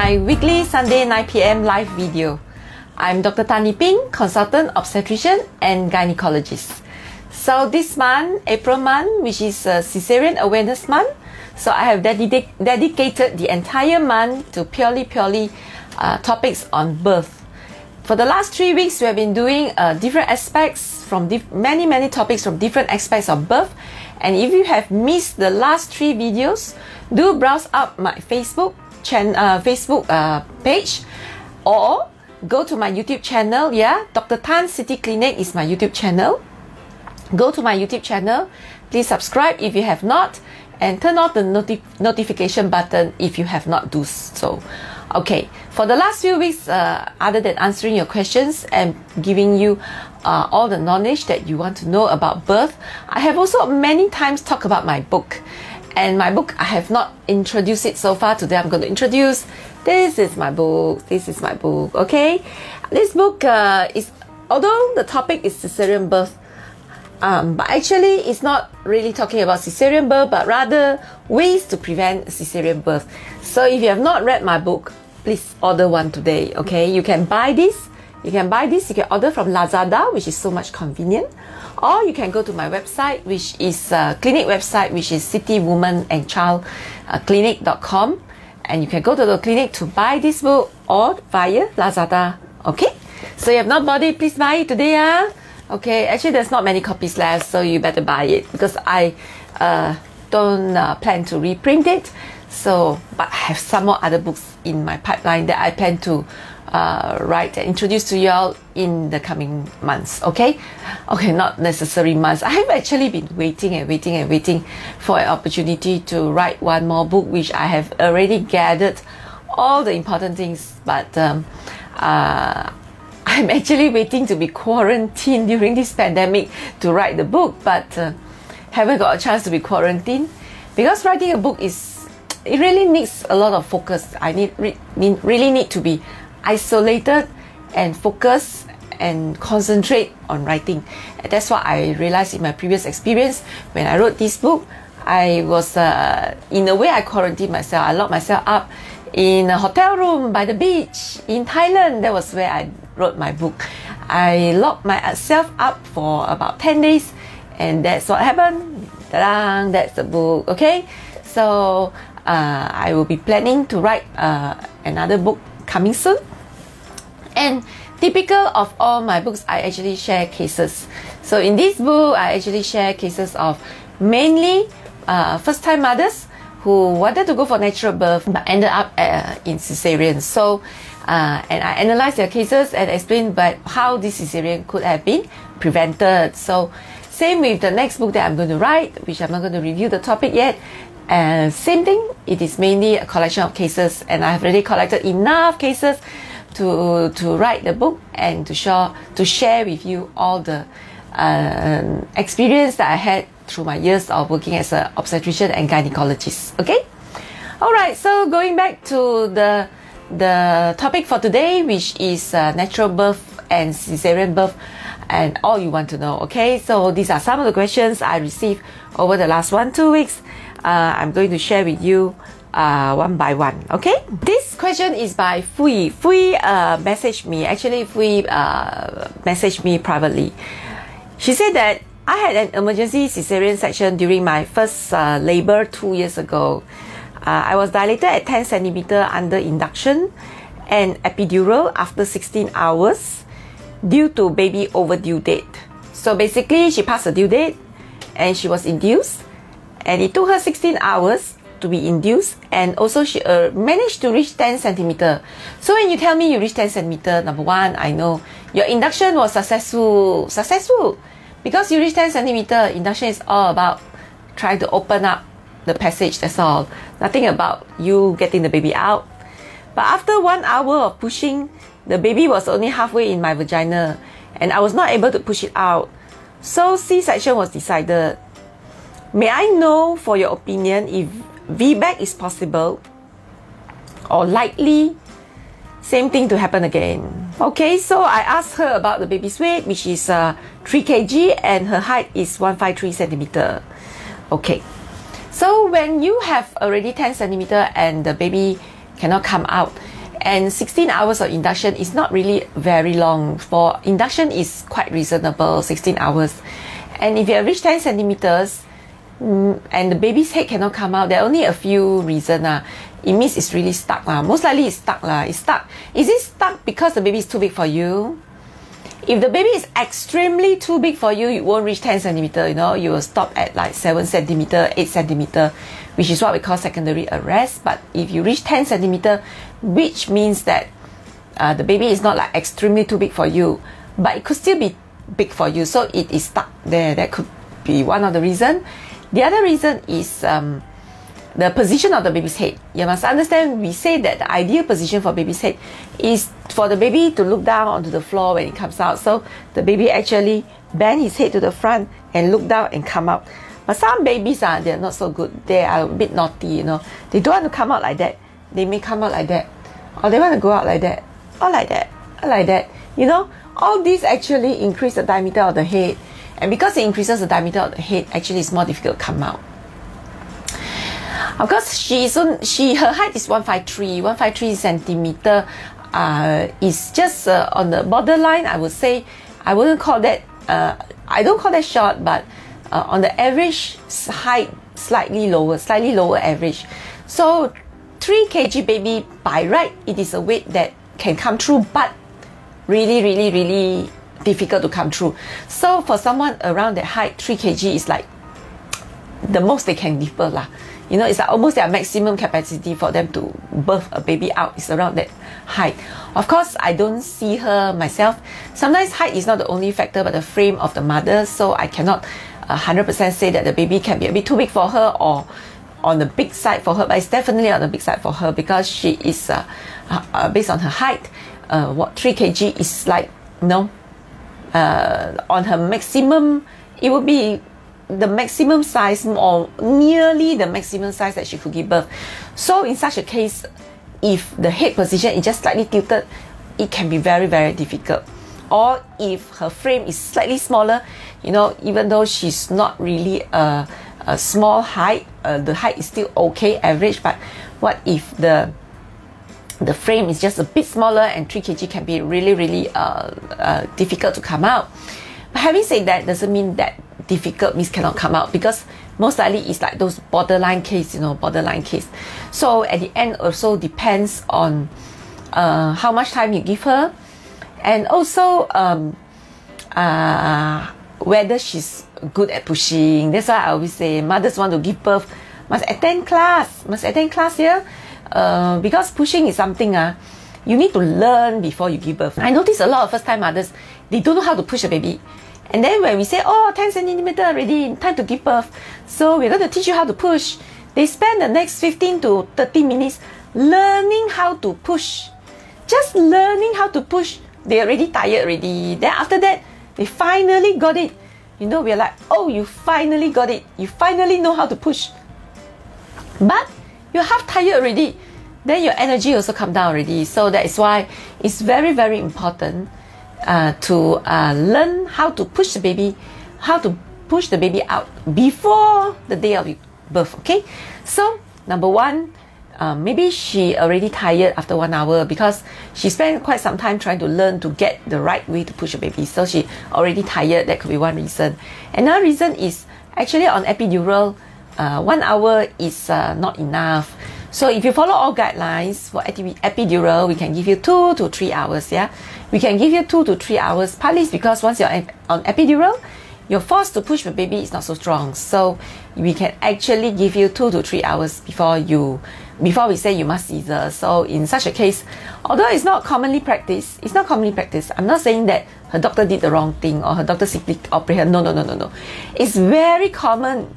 my weekly Sunday 9 p.m. live video. I'm Dr. Tan Ping, consultant obstetrician and gynecologist. So this month, April month, which is Caesarean Awareness Month, so I have dedicated the entire month to purely topics on birth. For the last 3 weeks, we have been doing different aspects from many topics from different aspects of birth. And if you have missed the last 3 videos, do browse up my Facebook page, or go to my YouTube channel. Dr. Tan City Clinic is my YouTube channel. Go to my YouTube channel. Please subscribe if you have not, and turn on the notification button if you have not do so. Okay, for the last few weeks, other than answering your questions and giving you all the knowledge that you want to know about birth, I have also many times talked about my book. And my book, I have not introduced it so far. Today I'm going to introduce. This is my book. This is my book. Okay, this book is, although the topic is Caesarean birth, but actually it's not really talking about Caesarean birth, but rather ways to prevent Caesarean birth. So if you have not read my book, please order one today. Okay, you can buy this. You can order from Lazada, which is so much convenient, or you can go to my website, which is clinic website, which is citywomanandchildclinic.com, and you can go to the clinic to buy this book or via Lazada. Okay, so you have not bought it, please buy it today. Okay, actually there's not many copies left, so you better buy it, because I don't plan to reprint it. So, but I have some more other books in my pipeline that I plan to write and introduce to you all in the coming months. Okay, not necessary months. I have actually been waiting for an opportunity to write one more book, which I have already gathered all the important things, but I'm actually waiting to be quarantined during this pandemic to write the book, but haven't got a chance to be quarantined, because writing a book it really needs a lot of focus. I really need to be isolated and focus and concentrate on writing. And that's what I realized in my previous experience. When I wrote this book, I was in a way I quarantined myself. I locked myself up in a hotel room by the beach in Thailand. That was where I wrote my book. I locked myself up for about 10 days, and that's what happened. Ta-da! That's the book. Okay, so I will be planning to write another book coming soon. And typical of all my books, I actually share cases. So in this book, I actually share cases of mainly first-time mothers who wanted to go for natural birth but ended up in cesarean. So and I analyze their cases and explain how this cesarean could have been prevented. So same with the next book that I'm going to write, which I'm not going to review the topic yet. Same thing, it is mainly a collection of cases, and I've already collected enough cases to write the book and to share with you all the experience that I had through my years of working as an obstetrician and gynecologist. Okay, all right. So going back to the topic for today, which is natural birth and Caesarean birth, and all you want to know. Okay, so these are some of the questions I received over the last 1-2 weeks. I'm going to share with you one by one. Okay, this question is by Fui. Fui messaged me. Actually, Fui messaged me privately. She said that I had an emergency cesarean section during my first labor 2 years ago. I was dilated at 10 centimeter under induction and epidural after 16 hours due to baby overdue date. So basically, she passed the due date and she was induced, and it took her 16 hours to be induced, and also she managed to reach 10 centimeter. So when you tell me you reached 10 centimeter, number one, I know your induction was successful, because you reached 10 centimeter. Induction is all about trying to open up the passage, that's all. Nothing about you getting the baby out. But after 1 hour of pushing, the baby was only halfway in my vagina, and I was not able to push it out. So C-section was decided. May I know, for your opinion, if VBAC is possible or likely same thing to happen again? Okay, so I asked her about the baby's weight, which is 3 kg, and her height is 153 centimeter. Okay, so when you have already 10 centimeter and the baby cannot come out, And 16 hours of induction is not really very long. For induction is quite reasonable, 16 hours. And if you have reached 10 centimeters and the baby's head cannot come out, there are only a few reasons. It means it's really stuck. Most likely it's stuck. It's stuck. Is it stuck because the baby is too big for you? If the baby is extremely too big for you, you won't reach 10 centimeter. You will stop at like 7 centimeter, 8 centimeter, which is what we call secondary arrest. But if you reach 10 centimeter, which means that the baby is not like extremely too big for you, but it could still be big for you, so it is stuck there. That could be one of the reasons. The other reason is the position of the baby's head. You must understand, we say that the ideal position for baby's head is for the baby to look down onto the floor when it comes out. So the baby actually bend his head to the front and look down and come out. But some babies they're not so good. They are a bit naughty, They don't want to come out like that. They may come out like that, or they want to go out like that, or like that, or like that. All these actually increase the diameter of the head, and because it increases the diameter of the head, actually it's more difficult to come out. Of course, her height is 153 centimeter. Is just on the borderline. I would say I wouldn't call that. I don't call that short, but on the average height, slightly lower average. So 3 kg baby by right, it is a weight that can come through, but really difficult to come through. So for someone around that height, 3 kg is like the most they can give birth lah. It's like almost their maximum capacity for them to birth a baby out is around that height. Of course, I don't see her myself. Sometimes height is not the only factor, but the frame of the mother. So I cannot 100% say that the baby can be a bit too big for her or on the big side for her, but it's definitely on the big side for her because she is based on her height. 3 kg is like on her maximum, it would be the maximum size or nearly the maximum size that she could give birth. So in such a case, if the head position is just slightly tilted, it can be very difficult. Or if her frame is slightly smaller, even though she's not really a small height, the height is still okay, average, but what if the frame is just a bit smaller and 3 kg can be really difficult to come out. But having said that, doesn't mean that difficult means cannot come out, because most likely it's like those borderline case, borderline case. So at the end also depends on how much time you give her, and also whether she's good at pushing. That's why I always say mothers want to give birth must attend class here, because pushing is something you need to learn before you give birth. I notice a lot of first time mothers, they don't know how to push a baby. And then when we say, 10 centimeter already, time to give birth, so we're going to teach you how to push, they spend the next 15 to 30 minutes learning how to push. Just learning how to push. They're already tired already. Then after that, they finally got it. We're like, you finally got it. You finally know how to push. But you're half tired already. Then your energy also come down already. So that is why it's very important to learn how to push the baby, out before the day of birth. Okay, so number one, maybe she already tired after 1 hour because she spent quite some time trying to learn to get the right way to push a baby. So she already tired. That could be one reason. Another reason is actually on epidural, 1 hour is not enough. So if you follow all guidelines for epidural, we can give you 2 to 3 hours. Yeah, we can give you 2 to 3 hours. Partly is because once you're on epidural, your force to push the baby is not so strong. So we can actually give you 2 to 3 hours before we say you must Caesar. So in such a case, although it's not commonly practiced, I'm not saying that her doctor did the wrong thing or her doctor simply operated. No. It's very common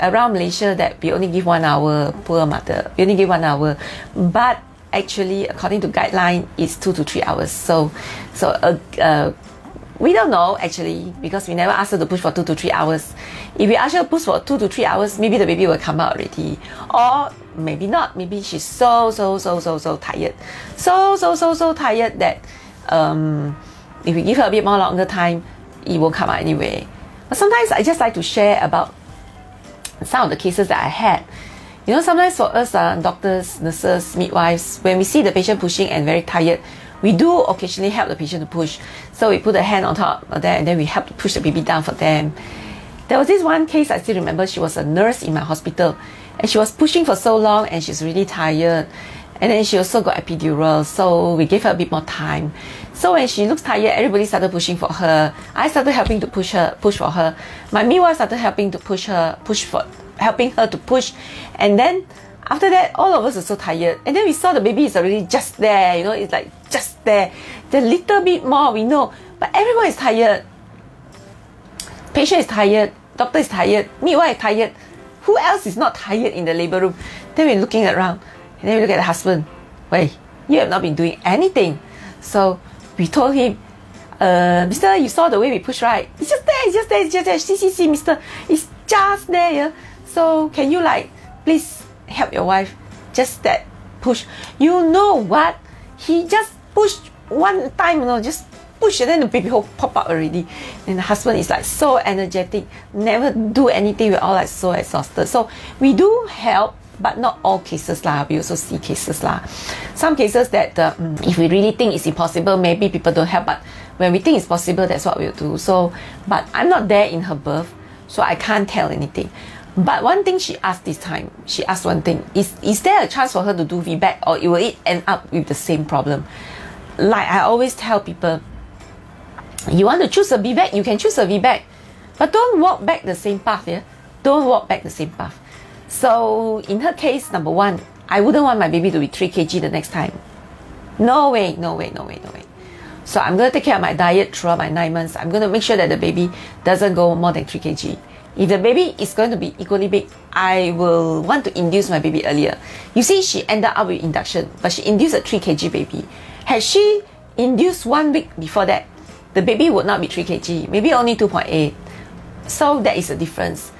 around Malaysia that we only give 1 hour. Poor mother, we only give 1 hour, but actually according to guideline it's 2 to 3 hours. So we don't know actually, because we never asked her to push for 2 to 3 hours. If we ask her to push for 2 to 3 hours, maybe the baby will come out already, or maybe not. Maybe she's so tired, so tired that if we give her a bit more longer time, it won't come out anyway. But sometimes I just like to share about some of the cases that I had. You know, sometimes for us, doctors, nurses, midwives, when we see the patient pushing and very tired, we do occasionally help the patient to push. So we put a hand on top of that and then we help to push the baby down for them. There was this one case I still remember. She was a nurse in my hospital and she was pushing for so long and she's really tired. And then she also got epidural, so we gave her a bit more time. So when she looks tired, everybody started pushing for her. I started helping to push for her. My midwife started helping to helping her to push. And then after that, all of us are so tired. And then we saw the baby is already just there, you know, it's like just there. The little bit more we know, but everyone is tired. Patient is tired, doctor is tired, midwife is tired. Who else is not tired in the labor room? Then we're looking around. And then we look at the husband. Wait, you have not been doing anything. So we told him, Mister, you saw the way we push, right? It's just there, it's just there, it's just there. See, Mister, it's just there. Yeah? So can you please help your wife? Just that push. You know what? He just pushed one time, you know, just push, and then the baby hole pop up already. And the husband is like so energetic, never do anything. We're all like so exhausted. So we do help, but not all cases lah. We also see cases lah. Some cases that if we really think it's impossible, maybe people don't help. But when we think it's possible, that's what we'll do. So, but I'm not there in her birth, so I can't tell anything. But one thing she asked this time, she asked one thing: is there a chance for her to do VBAC, or will it end up with the same problem? Like I always tell people, you want to choose a VBAC, you can choose a VBAC, but don't walk back the same path. Yeah, don't walk back the same path. So in her case, number one, I wouldn't want my baby to be 3 kg the next time. No way, no way, no way, no way. So I'm going to take care of my diet throughout my 9 months. I'm going to make sure that the baby doesn't go more than 3 kg. If the baby is going to be equally big, I will want to induce my baby earlier. You see, she ended up with induction, but she induced a 3 kg baby. Had she induced 1 week before that, the baby would not be 3 kg, maybe only 2.8. So that is the difference.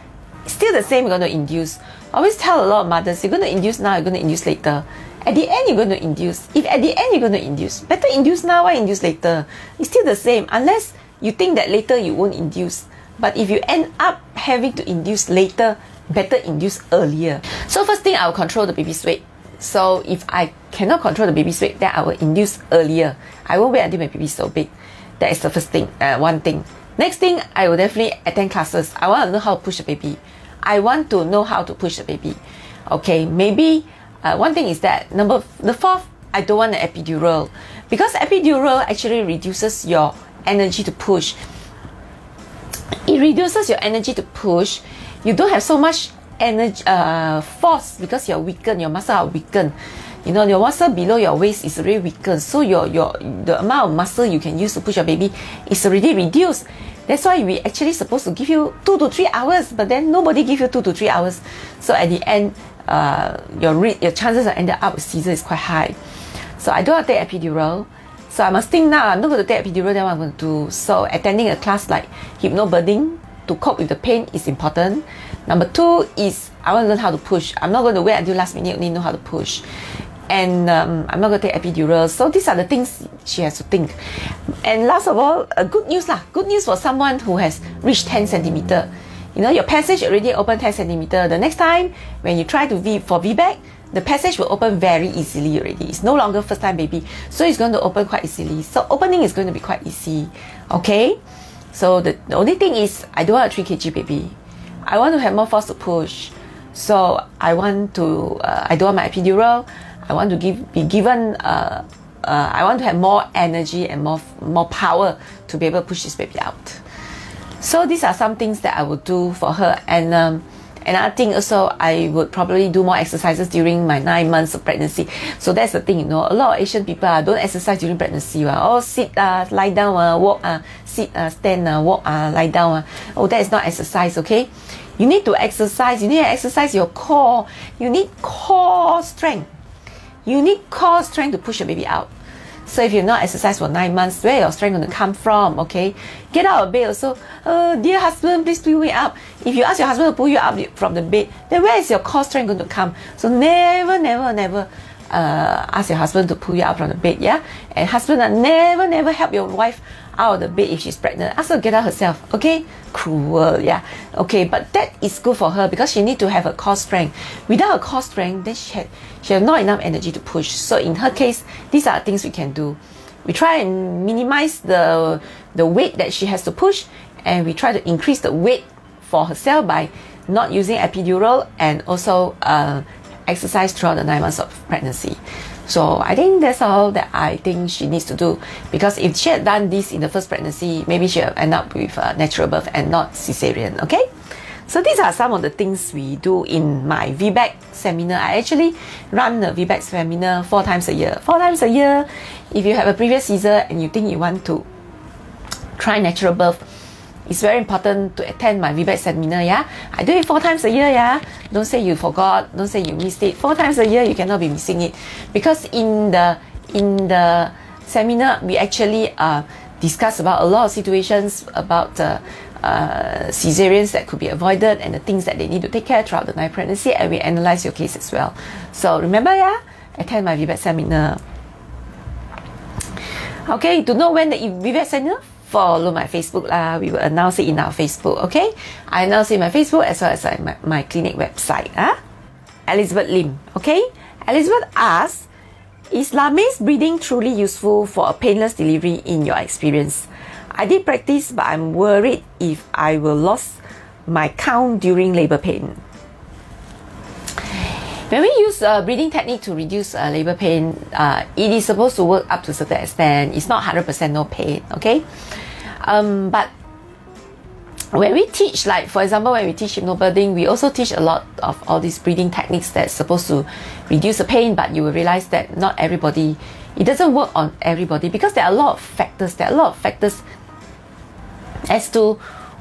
Still the same, you're going to induce. I always tell a lot of mothers, you're going to induce now, you're going to induce later. At the end, you're going to induce. If at the end, you're going to induce, better induce now, why induce later? It's still the same, unless you think that later you won't induce. But if you end up having to induce later, better induce earlier. So first thing, I will control the baby's weight. So if I cannot control the baby's weight, then I will induce earlier. I won't wait until my baby is so big. That is the first thing, one thing. Next thing, I will definitely attend classes. I want to know how to push the baby. I want to know how to push the baby. Okay, maybe one thing is that the fourth, I don't want an epidural, because epidural actually reduces your energy to push. It reduces your energy to push. You don't have so much energy, force, because you're weakened. Your muscles are weakened. You know, your muscle below your waist is already weakened. So the amount of muscle you can use to push your baby is already reduced. That's why we actually supposed to give you 2 to 3 hours, but then nobody give you 2 to 3 hours. So at the end, your chances of ending up with seizure is quite high. So I don't want to take epidural. So I must think now, I'm not going to take epidural, then what I'm going to do. So attending a class like hypnobirthing to cope with the pain is important. Number 2 is I want to learn how to push. I'm not going to wait until last minute only know how to push. And I'm not going to take epidural. So these are the things she has to think. And last of all, good news lah. Good news for someone who has reached 10 centimeter. You know, your passage already open 10 centimeter. The next time when you try to for VBAC, the passage will open very easily already. It's no longer first time baby, so it's going to open quite easily. So opening is going to be quite easy. Okay, so the only thing is I don't want a 3 kg baby. I want to have more force to push. So I want to I don't want my epidural. I want to be given I want to have more energy and more power to be able to push this baby out. So these are some things that I would do for her. And another thing also, I would probably do more exercises during my 9 months of pregnancy. So that's the thing, you know, a lot of Asian people don't exercise during pregnancy. Oh, sit, lie down, walk, sit, stand, walk, lie down. Oh, that is not exercise, okay? You need to exercise. You need to exercise your core. You need core strength. You need core strength to push your baby out. So if you've not exercised for 9 months, where your strength going to come from? Okay, get out of bed also. Dear husband, please pull me up. If you ask your husband to pull you up from the bed, then where is your core strength going to come? So never ask your husband to pull you up from the bed. Yeah, and husband, never help your wife out of the bed if she's pregnant. Ask her to get out herself, okay? Cruel, yeah. Okay, but that is good for her because she need to have a core strength. Without a core strength, then she have not enough energy to push. So in her case, these are things we can do. We try and minimize the weight that she has to push, and we try to increase the weight for herself by not using epidural and also exercise throughout the 9 months of pregnancy. So I think that's all that I think she needs to do, because if she had done this in the first pregnancy, maybe she would end up with natural birth and not cesarean. Okay, so these are some of the things we do in my VBAC seminar. I actually run the VBAC seminar 4 times a year. 4 times a year. If you have a previous Caesar and you think you want to try natural birth, it's very important to attend my VBAC seminar, yeah? I do it 4 times a year, yeah? Don't say you forgot, don't say you missed it. 4 times a year, you cannot be missing it. Because in the seminar, we actually discuss about a lot of situations about cesareans that could be avoided and the things that they need to take care throughout the 9th pregnancy, and we analyze your case as well. So remember, yeah? Attend my VBAC seminar. Okay, to know when the VBAC seminar, follow my Facebook lah. We will announce it in our Facebook, okay? I announce it in my Facebook as well as my clinic website. Elizabeth Lim, okay? Elizabeth asks, is Lame's breathing truly useful for a painless delivery in your experience? I did practice, but I'm worried if I will lose my count during labor pain. When we use breathing technique to reduce labor pain, it is supposed to work up to a certain extent. It's not 100% no pain, okay? But when we teach, like for example, when we teach hypnobirthing, we also teach a lot of all these breathing techniques that's supposed to reduce the pain, but you will realize that not everybody, it doesn't work on everybody, because there are a lot of factors. There are a lot of factors as to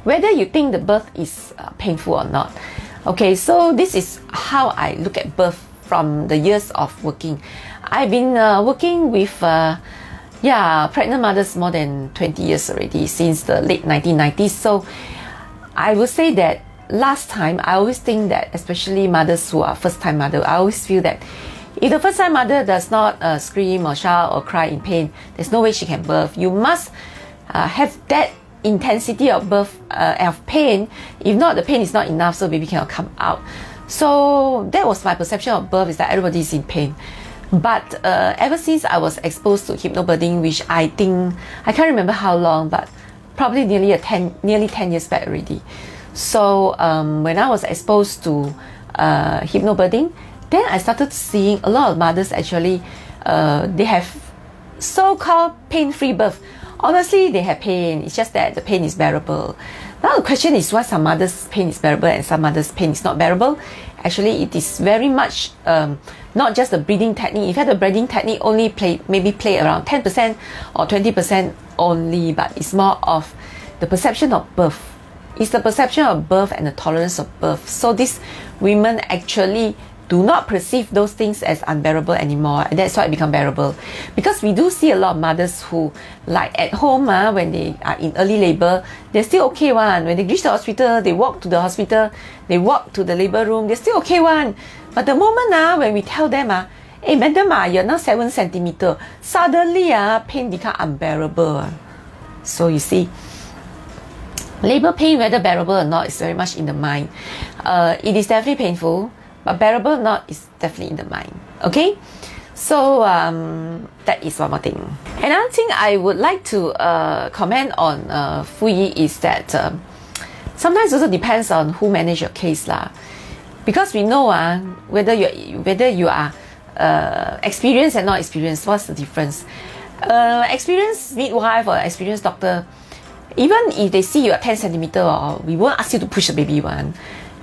whether you think the birth is painful or not. Okay, so this is how I look at birth from the years of working. I've been working with pregnant mothers more than 20 years already, since the late 1990s. So I would say that last time, I always think that, especially mothers who are first-time mother, I always feel that if the first-time mother does not scream or shout or cry in pain, there's no way she can birth. You must have that intensity of birth of pain. If not, the pain is not enough, so baby cannot come out. So that was my perception of birth, is that everybody is in pain. But ever since I was exposed to hypnobirthing, which I think, I can't remember how long, but probably nearly 10 years back already. So when I was exposed to hypnobirthing, then I started seeing a lot of mothers actually, they have so-called pain-free birth. Honestly, they have pain, it's just that the pain is bearable. Now the question is why some mothers' pain is bearable and some mothers' pain is not bearable. Actually, it is very much not just the breathing technique. In fact, the breathing technique only maybe play around 10% or 20% only, but it's more of the perception of birth. It's the perception of birth and the tolerance of birth. So these women actually do not perceive those things as unbearable anymore, and that's why it becomes bearable. Because we do see a lot of mothers who, like at home, when they are in early labor, they're still okay one. When they reach the hospital, they walk to the hospital, they walk to the labor room, they're still okay one. But the moment when we tell them, hey madam, you're now 7 centimeters, suddenly pain becomes unbearable. So you see, labor pain, whether bearable or not, is very much in the mind. It is definitely painful, but bearable or not is definitely in the mind. Okay, so that is one more thing. Another thing I would like to comment on Fu Yi is that sometimes also depends on who manage your case lah. Because we know whether you are experienced and not experienced, what's the difference? Experienced midwife or experienced doctor, even if they see you at 10 centimeters, or we won't ask you to push the baby one.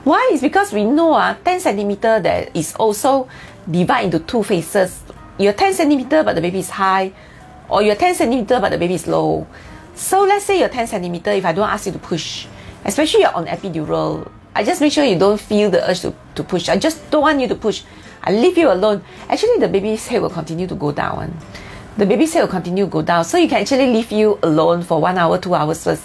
Why? It's because we know 10 centimeters that is also divided into 2 phases. You're 10 centimeters but the baby is high, or you're 10 centimeters but the baby is low. So let's say you're 10 centimeters, if I don't ask you to push, especially you're on epidural, I just make sure you don't feel the urge to push. I just don't want you to push. I leave you alone. Actually, the baby's head will continue to go down. The baby's head will continue to go down. So you can actually leave you alone for 1 hour, 2 hours first,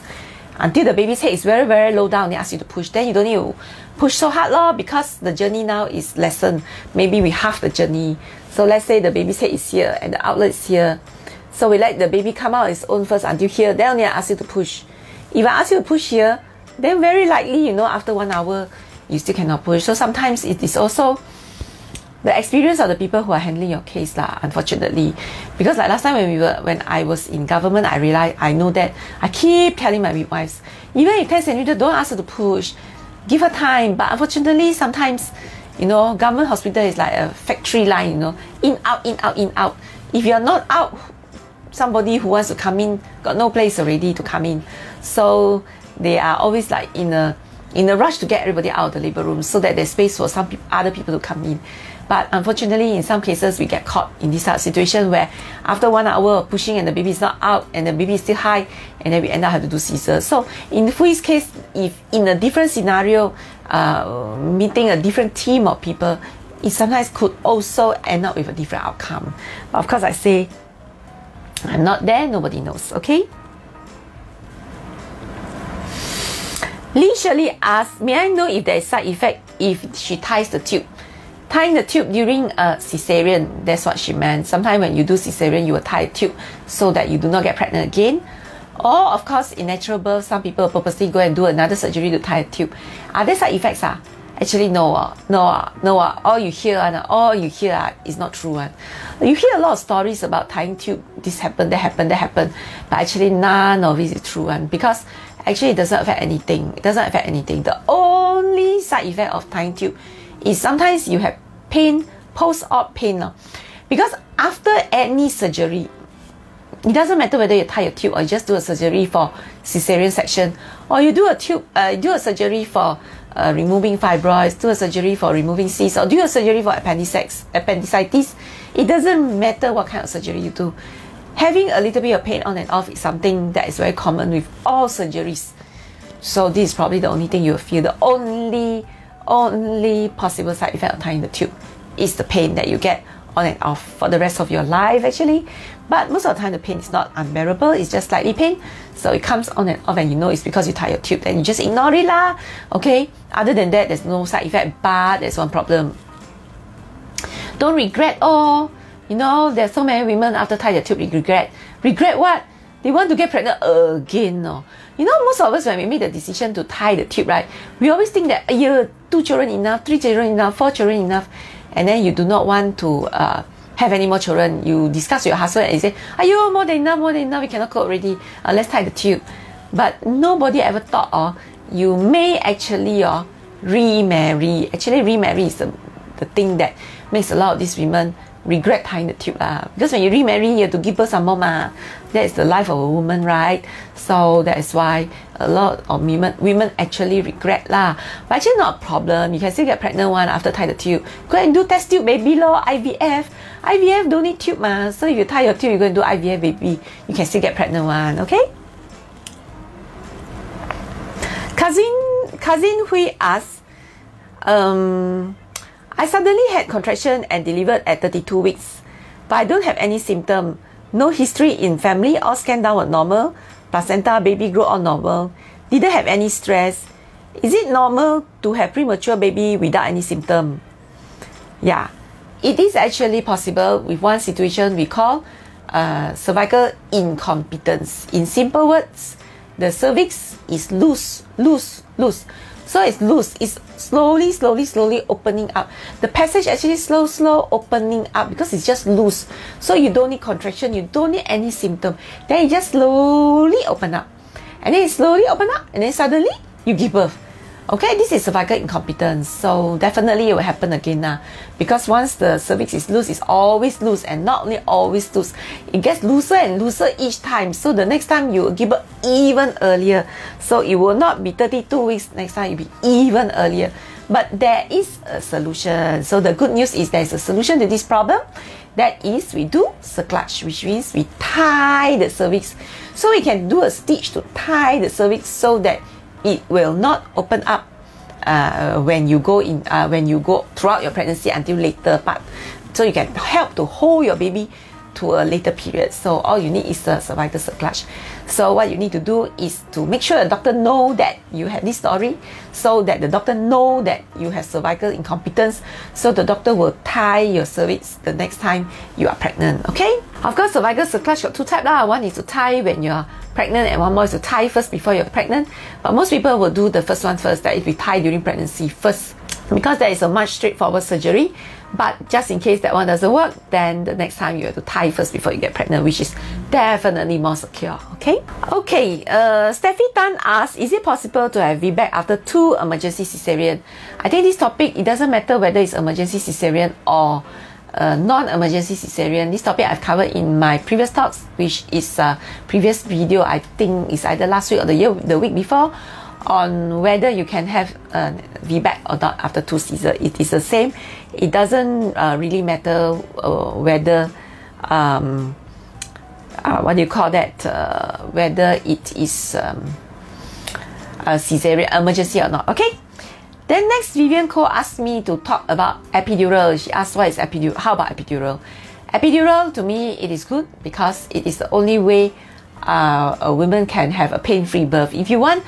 until the baby's head is very, very low down. They ask you to push. Then you don't need to push so hard because the journey now is lessened. Maybe we half the journey. So let's say the baby's head is here and the outlet is here. So we let the baby come out its own first until here. Then only I ask you to push. If I ask you to push here, then very likely, after 1 hour, you still cannot push. So sometimes it is also the experience of the people who are handling your case lah, unfortunately. Because like last time when I was in government, I know that I keep telling my midwives, even if 10 centimeter, don't ask her to push, give her time. But unfortunately, sometimes, government hospital is like a factory line, in, out, in, out, in, out. If you're not out, somebody who wants to come in got no place already to come in. So they are always like in a rush to get everybody out of the labor room so that there's space for some other people to come in. But unfortunately, in some cases, we get caught in this type of situation where after 1 hour of pushing and the baby is not out and the baby is still high, and then we end up having to do Caesar. So in Fui's case, if in a different scenario, meeting a different team of people, it sometimes could also end up with a different outcome. But of course, I say, I'm not there, nobody knows, okay? Lee Shirley asks, may I know if there is side effect if she ties the tube? Tying the tube during a Caesarean, that's what she meant. Sometimes when you do Caesarean, you will tie a tube so that you do not get pregnant again. Or of course, in natural birth, some people purposely go and do another surgery to tie a tube. Are there side effects? Actually, no. All you hear is not true. You hear a lot of stories about tying tube. This happened, that happened. But actually, none of it is true. Because actually, it doesn't affect anything. The only side effect of tying tube is sometimes you have pain, post-op pain. Because after any surgery, it doesn't matter whether you tie a tube or you just do a surgery for Caesarean section, or you do a surgery for removing fibroids, do a surgery for removing cysts, or do a surgery for appendicitis. It doesn't matter what kind of surgery you do. Having a little bit of pain on and off is something that is very common with all surgeries. So this is probably the only thing you will feel. The only possible side effect of tying the tube is the pain that you get on and off for the rest of your life, actually. But most of the time, the pain is not unbearable. It's just slightly pain. So it comes on and off, and you know it's because you tie your tube. Then you just ignore it lah. Okay? Other than that, there's no side effect. But there's one problem. Don't regret. There's so many women after tie the tube, regret. Regret what? They want to get pregnant again. Most of us, when we make the decision to tie the tube, right, we always think that 2 children enough, 3 children enough, 4 children enough, and then you do not want to have any more children. You discuss with your husband and you say, more than enough, we cannot cope already, let's tie the tube. But nobody ever thought you may actually remarry. Actually, remarry is the thing that makes a lot of these women regret tying the tube because when you remarry, you have to give birth some more That is the life of a woman, right? So that is why a lot of women actually regret But actually not a problem. You can still get pregnant after tie the tube. Go and do test tube baby IVF. IVF don't need tube So if you tie your tube, you go and do IVF baby, you can still get pregnant okay? Cousin Hui asks, I suddenly had contraction and delivered at 32 weeks, but I don't have any symptom. No history in family, all scan down were normal. Placenta, baby grew all normal. Didn't have any stress. Is it normal to have premature baby without any symptom? Yeah, it is actually possible with one situation we call cervical incompetence. In simple words, the cervix is loose. So it's loose. It's slowly opening up. The passage actually slow opening up because it's just loose. So you don't need contraction. You don't need any symptom. Then it just slowly open up. And then it slowly open up. And then suddenly you give birth. Okay, this is cervical incompetence. So definitely it will happen again because once the cervix is loose, it's always loose. And not only always loose, it gets looser and looser each time. So the next time you will give birth even earlier. So it will not be 32 weeks. Next time it will be even earlier. But there is a solution. So the good news is there is a solution to this problem. That is, we do cerclage, which means we tie the cervix. So we can do a stitch to tie the cervix so that it will not open up when you go throughout your pregnancy until later part. So you can help to hold your baby to a later period. So all you need is the cervical cerclage. So what you need to do is to make sure the doctor know that you have this story, so that the doctor know that you have cervical incompetence, so the doctor will tie your cervix the next time you are pregnant. Okay? Of course, cervical cerclage got two types lah. One is to tie when you're pregnant, and one more is to tie first before you're pregnant. But most people will do the first one first, that if we tie during pregnancy first, because that is a much straightforward surgery. But just in case that one doesn't work, then the next time you have to tie first before you get pregnant, which is definitely more secure. Okay? Okay, Steffi Tan asks, is it possible to have VBAC after 2 emergency cesarean? I think this topic, it doesn't matter whether it's emergency cesarean or non-emergency cesarean. This topic I've covered in my previous talks, which is previous video, I think is either last week or the week before, on whether you can have VBAC or not after 2 Caesar. It is the same. It doesn't really matter whether what do you call that, whether it is a cesarean emergency or not. Okay. Then next, Vivian Ko asked me to talk about epidural. She asked, what is epidural? How about epidural? Epidural, to me, it is good because it is the only way a woman can have a pain-free birth. If you want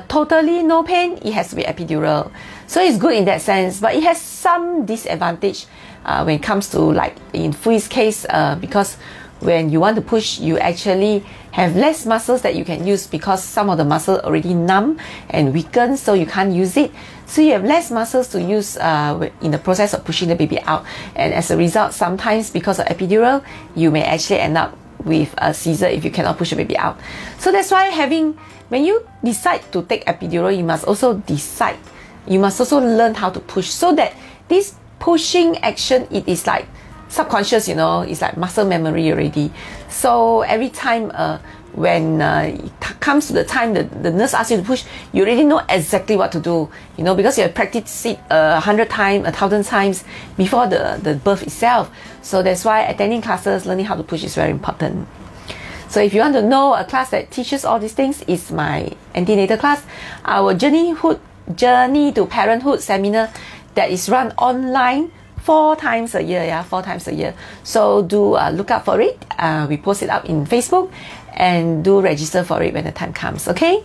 totally no pain, it has to be epidural. So it's good in that sense, but it has some disadvantage when it comes to, like in Fui's case, because when you want to push, you actually have less muscles that you can use because some of the muscle already numb and weakened, so you can't use it. So you have less muscles to use in the process of pushing the baby out. And as a result, sometimes because of epidural, you may actually end up with a Caesar if you cannot push the baby out. So that's why when you decide to take epidural, you must also learn how to push, so that this pushing action, it is like subconscious, you know, it's like muscle memory already. So every time when it comes to the time the nurse asks you to push, you already know exactly what to do, you know, because you have practiced it 100 times, 1,000 times before the birth itself. So that's why attending classes, learning how to push is very important. So if you want to know a class that teaches all these things, is my antenatal class, our Journey to Parenthood seminar that is run online 4 times a year. Yeah, 4 times a year. So do look out for it. We post it up in Facebook, and do register for it when the time comes. Okay.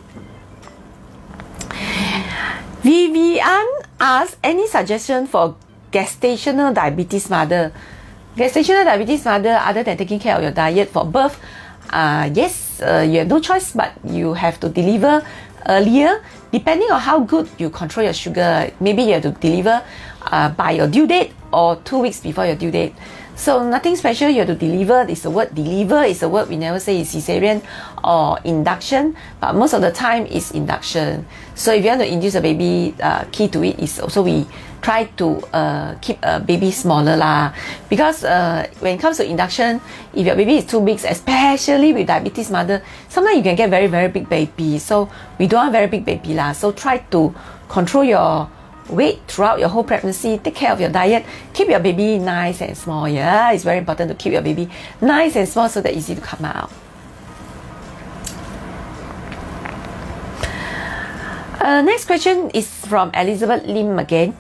Vivian asks, any suggestion for gestational diabetes mother? Gestational diabetes mother, other than taking care of your diet for birth, yes, you have no choice, but you have to deliver earlier. Depending on how good you control your sugar, maybe you have to deliver by your due date or 2 weeks before your due date. So nothing special, you have to deliver. It's the word deliver, is a word we never say is cesarean or induction, but most of the time it's induction. So if you want to induce a baby, key to it is also we try to keep a baby smaller lah. Because when it comes to induction, if your baby is too big, especially with diabetes mother, sometimes you can get very, very big baby. So we don't want very big baby lah. So try to control your weight throughout your whole pregnancy. Take care of your diet. Keep your baby nice and small. Yeah, it's very important to keep your baby nice and small so that it's easy to come out. Next question is from Elizabeth Lim again.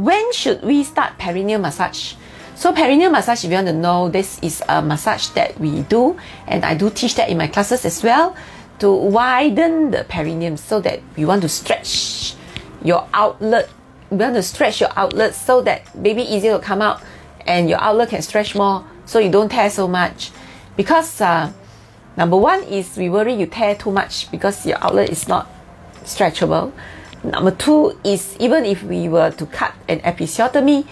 When should we start perineal massage? So perineal massage, if you want to know, this is a massage that we do, and I do teach that in my classes as well, to widen the perineum, so that you want to stretch your outlet. You want to stretch your outlet so that baby easier to come out, and your outlet can stretch more, so you don't tear so much. Because number one is we worry you tear too much because your outlet is not stretchable. Number two is, even if we were to cut an episiotomy,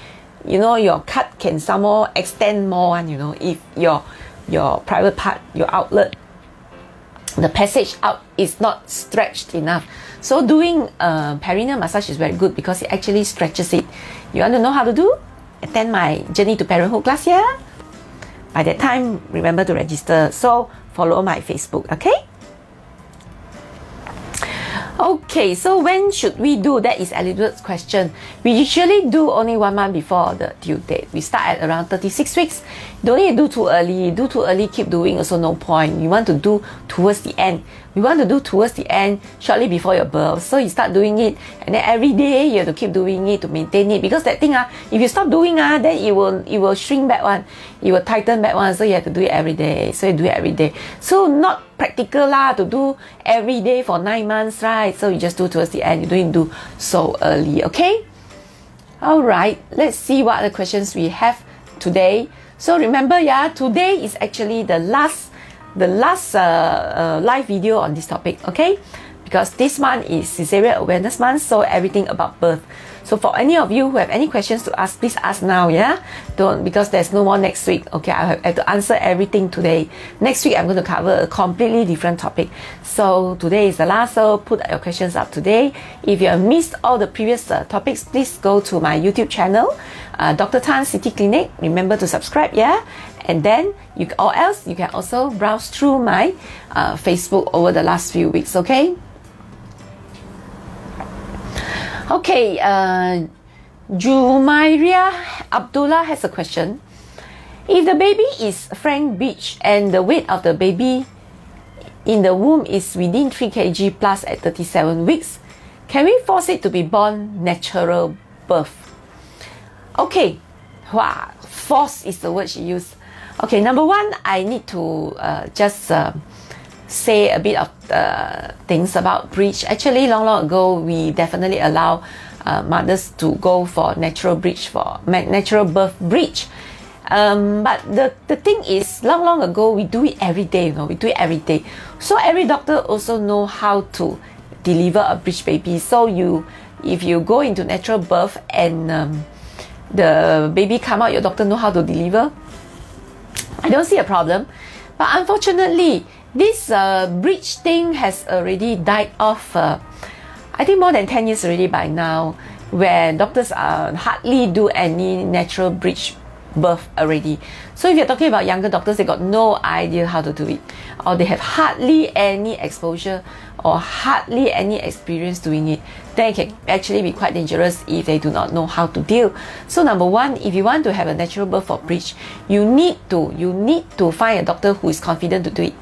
you know, your cut can somehow extend more, you know, if your private part, your outlet, the passage out is not stretched enough. So doing perineal massage is very good because it actually stretches it. You want to know how to do? Attend my Journey to Parenthood class here. By that time, remember to register. So follow my Facebook, okay? Okay, so when should we do? That is Elizabeth's question. We usually do only 1 month before the due date. We start at around 36 weeks. Don't need to do too early. Do too early, keep doing, also no point. You want to do towards the end. We want to do towards the end, shortly before your birth. So you start doing it, and then every day you have to keep doing it to maintain it. Because that thing, if you stop doing, then it will shrink back one. It will tighten back one. So you have to do it every day. So you do it every day. So not practical to do every day for 9 months, right? So you just do towards the end. You don't do so early, okay? All right. Let's see what other questions we have today. So remember, today is actually the last live video on this topic, okay? Because this month is Caesarean Awareness Month, so everything about birth. So for any of you who have any questions to ask, please ask now, Don't, because there's no more next week, okay? I have to answer everything today. Next week, I'm going to cover a completely different topic. So today is the last, so put your questions up today. If you have missed all the previous topics, please go to my YouTube channel, Dr. Tan City Clinic. Remember to subscribe, And then, or else you can also browse through my Facebook over the last few weeks, okay? Okay, Jumairia Abdullah has a question. If the baby is frank breech and the weight of the baby in the womb is within 3 kg plus at 37 weeks, can we force it to be born natural birth? Okay, force is the word she used. Okay, number one, I need to just say a bit of things about breech. Actually, long ago, we definitely allow mothers to go for natural breech, for natural birth breech. But the thing is, long ago, we do it every day, we do it every day. So every doctor also know how to deliver a breech baby. So if you go into natural birth and the baby come out, your doctor know how to deliver, I don't see a problem. But unfortunately, this breech thing has already died off, I think more than 10 years already by now, where doctors hardly do any natural breech birth already. So if you're talking about younger doctors, they got no idea how to do it, or they have hardly any exposure or hardly any experience doing it. Then it can actually be quite dangerous if they do not know how to deal. So number one, if you want to have a natural birth for breech, you need to find a doctor who is confident to do it.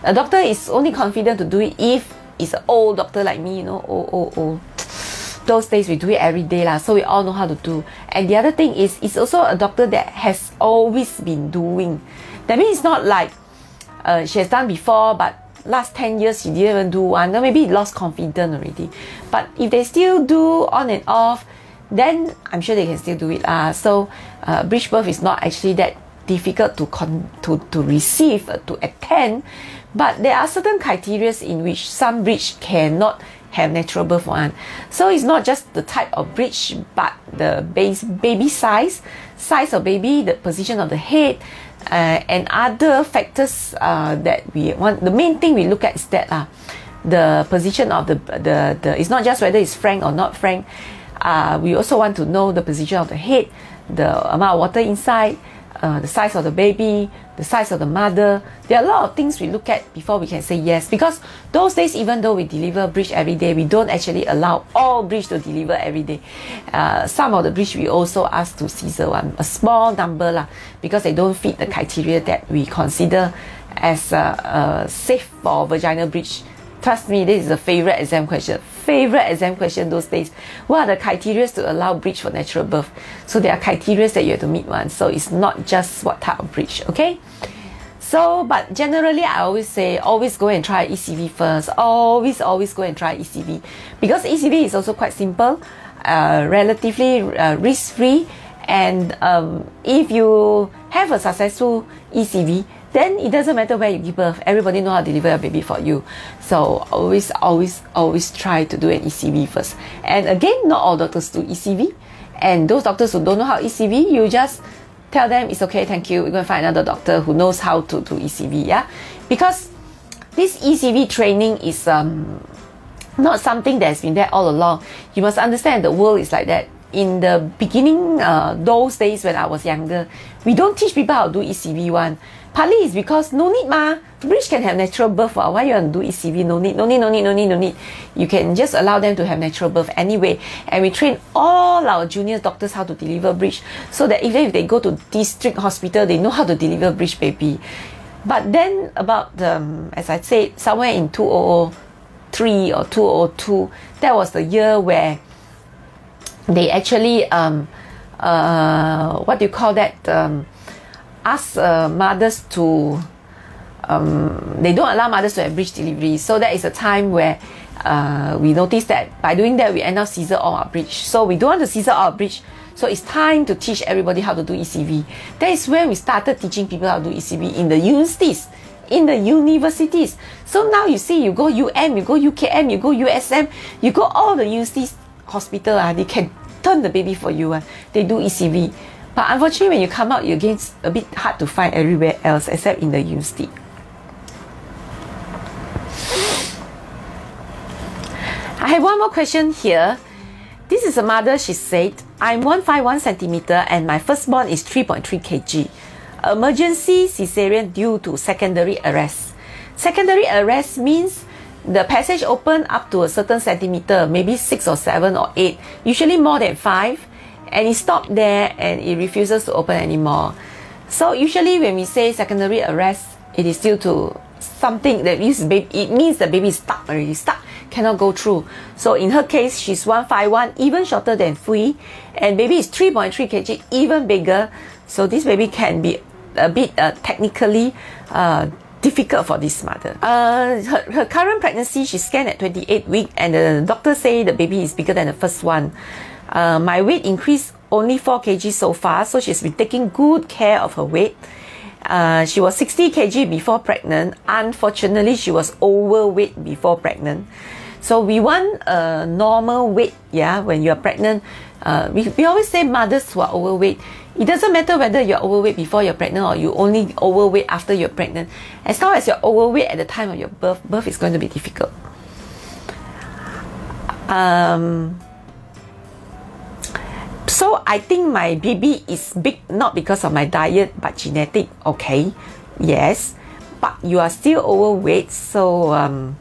A doctor is only confident to do it if it's an old doctor like me, old. Those days we do it every day so we all know how to do. And the other thing is, it's also a doctor that has always been doing. That means it's not like she has done before, but last 10 years she didn't even do one. Then maybe lost confidence already. But if they still do on and off, then I'm sure they can still do it. So breech birth is not actually that difficult to receive, to attend. But there are certain criteria in which some breech cannot have natural birth one. So it's not just the type of breech, but the baby size of baby, the position of the head, and other factors that we want. The main thing we look at is that the position of the it's not just whether it's frank or not frank. We also want to know the position of the head, the amount of water inside, the size of the baby, the size of the mother. There are a lot of things we look at before we can say yes. Because those days, even though we deliver breech every day, we don't actually allow all breech to deliver every day. Some of the breech we also ask to Caesar one, a small number because they don't fit the criteria that we consider as safe for vaginal breech. Trust me, this is a favorite exam question. Favorite exam question those days. What are the criteria to allow breech for natural birth? So there are criteria that you have to meet one. So it's not just what type of breech, okay? So, but generally I always say, always go and try ECV first. Always go and try ECV. Because ECV is also quite simple, relatively risk-free. And if you have a successful ECV, then it doesn't matter where you give birth. Everybody know how to deliver a baby for you. So always try to do an ECV first. And again, not all doctors do ECV. And those doctors who don't know how ECV, you just tell them it's okay, thank you. We're going to find another doctor who knows how to do ECV, Because this ECV training is not something that has been there all along. You must understand the world is like that. in the beginning, those days when I was younger, we don't teach people how to do ECV one. Partly it's because no need ma. Bridge can have natural birth. Why you want to do ECV? No need, no need, no need, no need, no need. You can just allow them to have natural birth anyway. And we train all our junior doctors how to deliver bridge, so that even if they go to district hospital, they know how to deliver bridge baby. But then about, as I said, somewhere in 2003 or 2002, that was the year where they actually, what do you call that, ask mothers to, they don't allow mothers to have bridge delivery. So that is a time where we noticed that by doing that, we end up scissor all our bridge. So we don't want to scissor our bridge. So it's time to teach everybody how to do ECV. That is when we started teaching people how to do ECV in the universities. In the universities. So now you see, you go UM, you go UKM, you go USM, you go all the universities hospital, they can turn the baby for you. They do ECV. But unfortunately, when you come out, you again a bit hard to find everywhere else except in the university. I have one more question here. This is a mother. She said, I'm 151 centimeter and my firstborn is 3.3 kg. Emergency cesarean due to secondary arrest. Secondary arrest means the passage open up to a certain centimeter, maybe 6 or 7 or 8, usually more than 5, and it stopped there and it refuses to open anymore. So usually when we say secondary arrest, it is due to something that means it means the baby is stuck already, stuck, cannot go through. So in her case, she's 151, even shorter than 3, and baby is 3.3 kg, even bigger. So this baby can be a bit technically difficult for this mother. Her current pregnancy, she scanned at 28 weeks, and the doctor say the baby is bigger than the first one. My weight increased only 4 kg so far, so she's been taking good care of her weight. She was 60 kg before pregnant. Unfortunately, she was overweight before pregnant. So we want a normal weight, when you're pregnant. We always say mothers who are overweight, it doesn't matter whether you're overweight before you're pregnant or you only overweight after you're pregnant. As long as you're overweight at the time of your birth is going to be difficult. So I think my baby is big not because of my diet but genetic. Okay, yes, but you are still overweight, so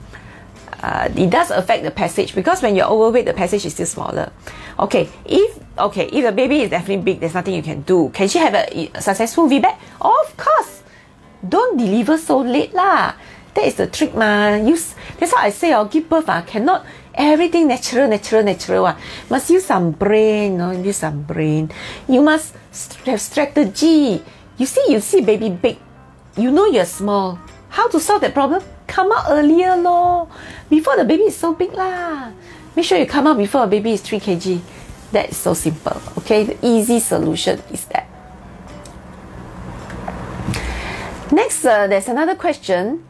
it does affect the passage, because when you're overweight, the passage is still smaller. Okay, if the baby is definitely big, there's nothing you can do. Can she have a successful VBAC? Of course. Don't deliver so late lah. That is the trick ma. That's why I say give birth cannot everything natural. Must use some brain, use some brain. You must have strategy. You see baby big, you know you're small. How to solve that problem? Come out earlier lor, before the baby is so big lah. Make sure you come out before a baby is 3 kg. That is so simple. Okay, the easy solution is that. Next, there's another question.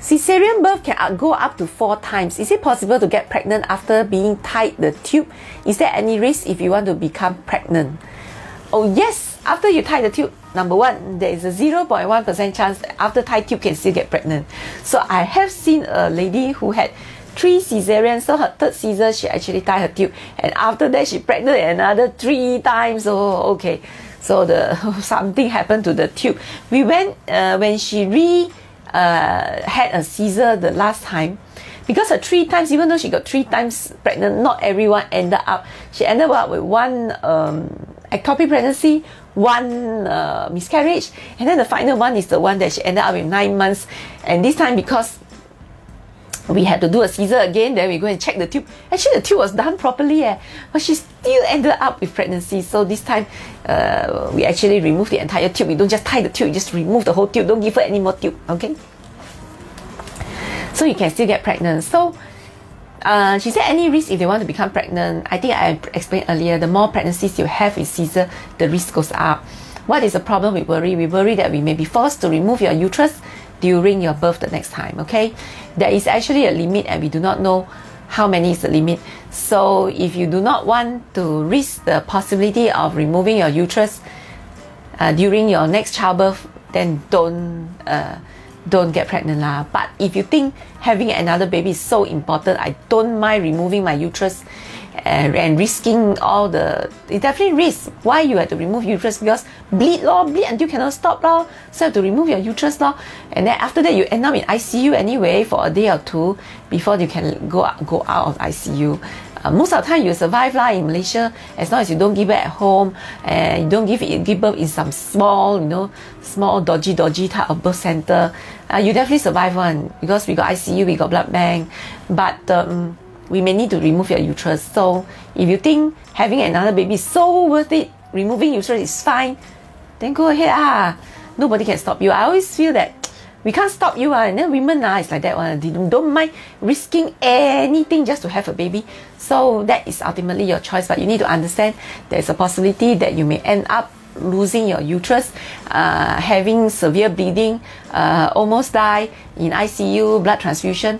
Caesarean birth can go up to 4 times. Is it possible to get pregnant after being tied the tube? Is there any risk if you want to become pregnant? Oh yes, after you tie the tube, number one, there is a 0.1% chance that after tied tube can still get pregnant. So I have seen a lady who had 3 cesareans, so her 3rd Caesar, she actually tied her tube, and after that she pregnant another 3 times. Oh, okay. So something happened to the tube. We went when she had a Caesar the last time, because her 3 times, even though she got 3 times pregnant, not everyone ended up. She ended up with 1 ectopic pregnancy, 1 miscarriage, and then the final one is the one that she ended up with 9 months. And this time, because we had to do a Caesar again, then we go and check the tube. Actually, the tube was done properly, but she still ended up with pregnancy. So this time, we actually removed the entire tube. We don't just tie the tube, we just remove the whole tube. Don't give her any more tube, okay? So you can still get pregnant. So she said any risk if they want to become pregnant. I think I explained earlier, the more pregnancies you have with Caesar, the risk goes up. What is the problem we worry? We worry that we may be forced to remove your uterus during your birth the next time, okay? There is actually a limit and we do not know how many is the limit. So if you do not want to risk the possibility of removing your uterus during your next childbirth, then don't get pregnant lah. But if you think having another baby is so important, I don't mind removing my uterus and risking all the, it definitely risks. Why you have to remove uterus? Because bleed until cannot stop lor. So you have to remove your uterus lor. And then after that you end up in ICU anyway for a day or two before you can go out of ICU. Most of the time you survive lah in Malaysia, as long as you don't give birth at home and you don't give birth in some small, small dodgy type of birth center. You definitely survive one, because we got ICU, we got blood bank, but we may need to remove your uterus. So if you think having another baby is so worth it, removing uterus is fine, then go ahead. Nobody can stop you. I always feel that we can't stop you, and then women it's like that one. They don't mind risking anything just to have a baby. So that is ultimately your choice, but you need to understand there's a possibility that you may end up losing your uterus, having severe bleeding, almost die in ICU, blood transfusion.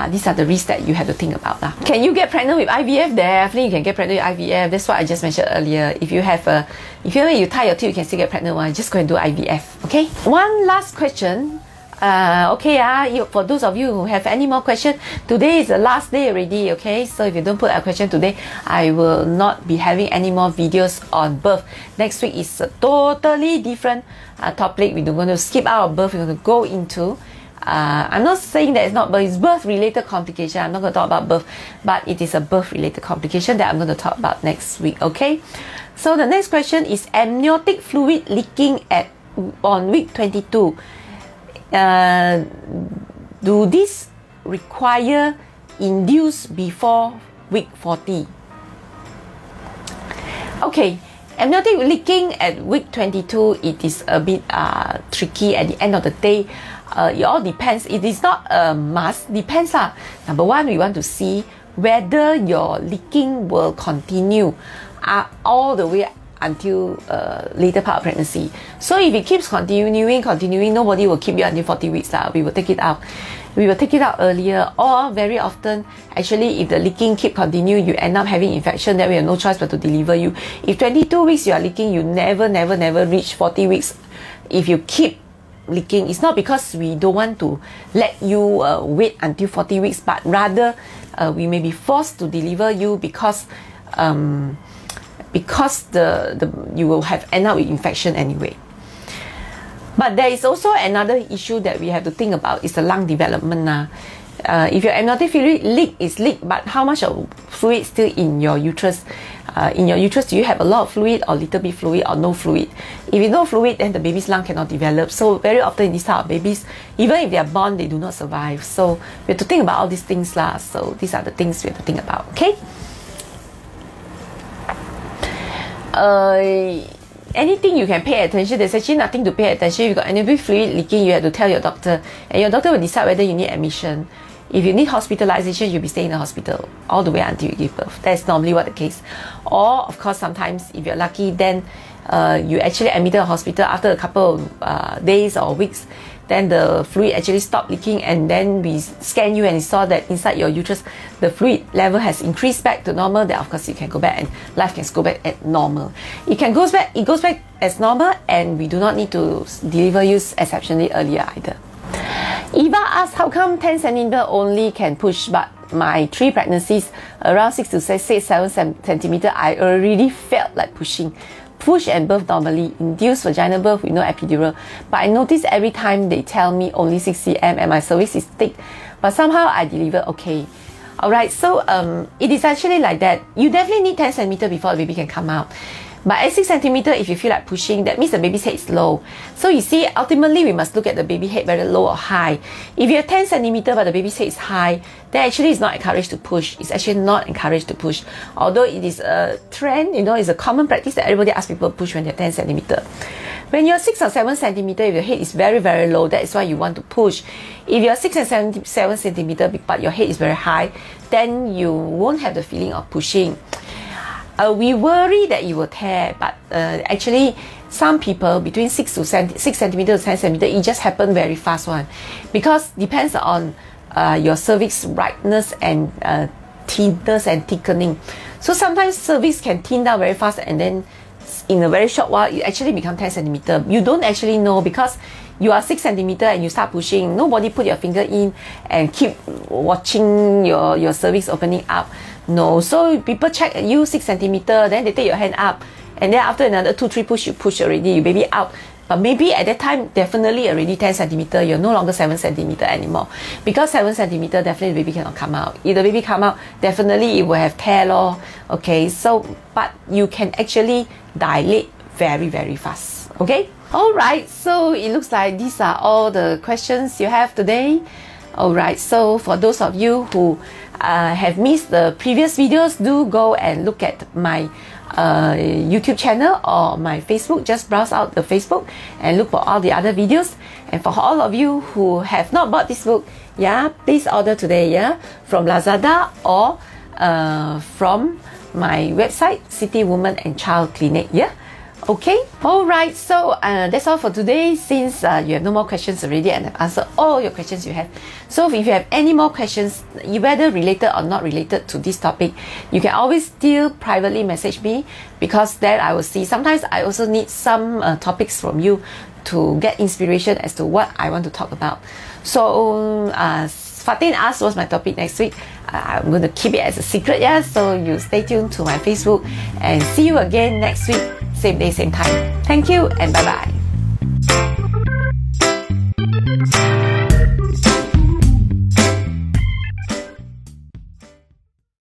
These are the risks that you have to think about. Can you get pregnant with IVF? Definitely you can get pregnant with IVF. That's what I just mentioned earlier. If you tie your teeth, you can still get pregnant one. Just go and do IVF. Okay. One last question. For those of you who have any more questions, today is the last day already, okay? So if you don't put a question today, I will not be having any more videos on birth. Next week is a totally different topic. We're going to skip out of birth. We're going to go into I'm not saying that it's not birth, it's birth-related complication. I'm not going to talk about birth, but it is a birth-related complication that I'm going to talk about next week, okay? So the next question is amniotic fluid leaking on week 22. Do this require induce before week 40? Okay, amniotic leaking at week 22, it is a bit tricky at the end of the day. It all depends. It is not a must. Depends lah. Number one, we want to see whether your leaking will continue all the way until later part of pregnancy. So if it keeps continuing, nobody will keep you until 40 weeks lah. We will take it out. We will take it out earlier, or very often, actually, if the leaking keep continue, you end up having infection, then we have no choice but to deliver you. If 22 weeks you are leaking, you never reach 40 weeks. If you keep leaking, it's not because we don't want to let you wait until 40 weeks, but rather we may be forced to deliver you because you will have end up with infection anyway. But there is also another issue that we have to think about, is the lung development. If your amniotic fluid is leaked, but how much of fluid still in your uterus? In your uterus, do you have a lot of fluid, or little bit fluid, or no fluid? If you no fluid, then the baby's lung cannot develop. So very often in this type of babies, even if they are born, they do not survive. So we have to think about all these things lah. So these are the things we have to think about. Okay. Anything you can pay attention. There's actually nothing to pay attention. If you got amniotic fluid leaking, you have to tell your doctor, and your doctor will decide whether you need admission. If you need hospitalization, you'll be staying in the hospital all the way until you give birth. That's normally what the case. Or, of course, sometimes if you're lucky, then you actually admitted to the hospital after a couple of days or weeks. Then the fluid actually stopped leaking, and then we scan you and we saw that inside your uterus, the fluid level has increased back to normal. Then, of course, you can go back and life can go back at normal. It goes back as normal, and we do not need to deliver you exceptionally earlier either. Eva asked, how come 10 centimeter only can push, but my 3 pregnancies around 6 to 7 centimeter, I already felt like pushing. Push and birth normally, induced vaginal birth with no epidural. But I notice every time they tell me only 6 cm and my cervix is thick, but somehow I deliver okay. Alright, so it is actually like that. You definitely need 10 centimeter before the baby can come out. But at 6 centimeter, if you feel like pushing, that means the baby's head is low. So you see, ultimately we must look at the baby head whether low or high. If you have 10 centimeter but the baby's head is high, then actually it's not encouraged to push. It's actually not encouraged to push. Although it is a trend, it's a common practice that everybody asks people to push when they're 10 centimeter. When you're 6 or 7 centimeter, if your head is very low, that is why you want to push. If you're 6 and 7 centimeter but your head is very high, then you won't have the feeling of pushing. We worry that you will tear, but actually some people between 6 centimeter to 10 centimeter, it just happened very fast one, because depends on your cervix rightness and thinness and thickening. So sometimes cervix can thin down very fast, and then in a very short while it actually become 10 centimeter. You don't actually know, because you are 6 centimeter and you start pushing. Nobody put your finger in and keep watching your cervix opening up. No, so people check you 6 centimeter, then they take your hand up, and then after another 2-3 push, you push already, your baby out. But maybe at that time, definitely already 10 centimeter, you're no longer 7 centimeter anymore. Because 7 centimeter, definitely the baby cannot come out. If the baby come out, definitely it will have tear lor. Okay, so, but you can actually dilate very, very fast. Okay? Alright, so it looks like these are all the questions you have today. Alright, so for those of you who have missed the previous videos, do go and look at my YouTube channel or my Facebook. Just browse out the Facebook and look for all the other videos. And for all of you who have not bought this book, yeah, please order today, yeah, from Lazada or from my website, City Woman and Child Clinic, yeah. Okay, alright, so that's all for today. Since you have no more questions already and I've answered all your questions you have. So if you have any more questions, whether related or not related to this topic, you can always still privately message me, because then I will see. Sometimes I also need some topics from you to get inspiration as to what I want to talk about. So Fatin asked what's my topic next week. I'm going to keep it as a secret, yeah, so you stay tuned to my Facebook and see you again next week, same day, same time. Thank you and bye-bye.